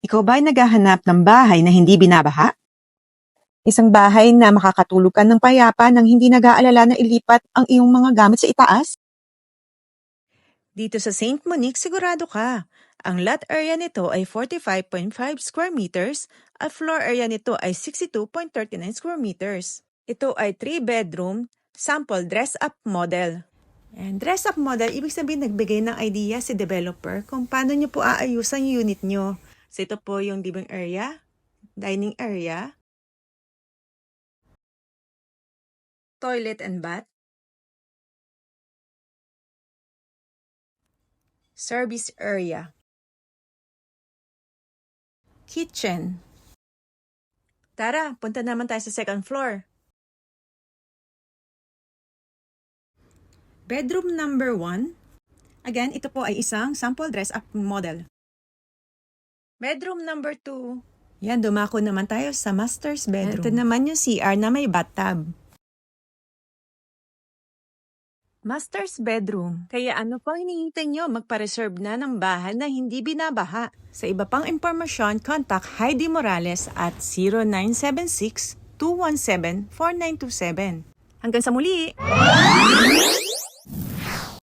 Ikaw ba ay naghahanap ng bahay na hindi binabaha? Isang bahay na makakatulog ka ng payapa nang hindi nag-aalala na ilipat ang iyong mga gamit sa itaas? Dito sa St. Monique, sigurado ka. Ang lot area nito ay 45.5 square meters at floor area nito ay 62.39 square meters. Ito ay 3-bedroom, sample dress-up model. And dress-up model, ibig sabihin nagbigay ng idea si developer kung paano nyo po aayusan yung unit nyo. So ito po yung living area, dining area, toilet and bath, service area, kitchen. Tara, punta naman tayo sa second floor. Bedroom number 1. Again, ito po ay isang sample dress-up model. Bedroom number 2. Yan, dumako naman tayo sa master's bedroom. Ito naman yung CR na may bathtub. Master's bedroom. Kaya ano pang hinihintay nyo? Magpa-reserve na ng bahay na hindi binabaha. Sa iba pang impormasyon, contact Heidi Morales at 0976-217-4927. Hanggang sa muli!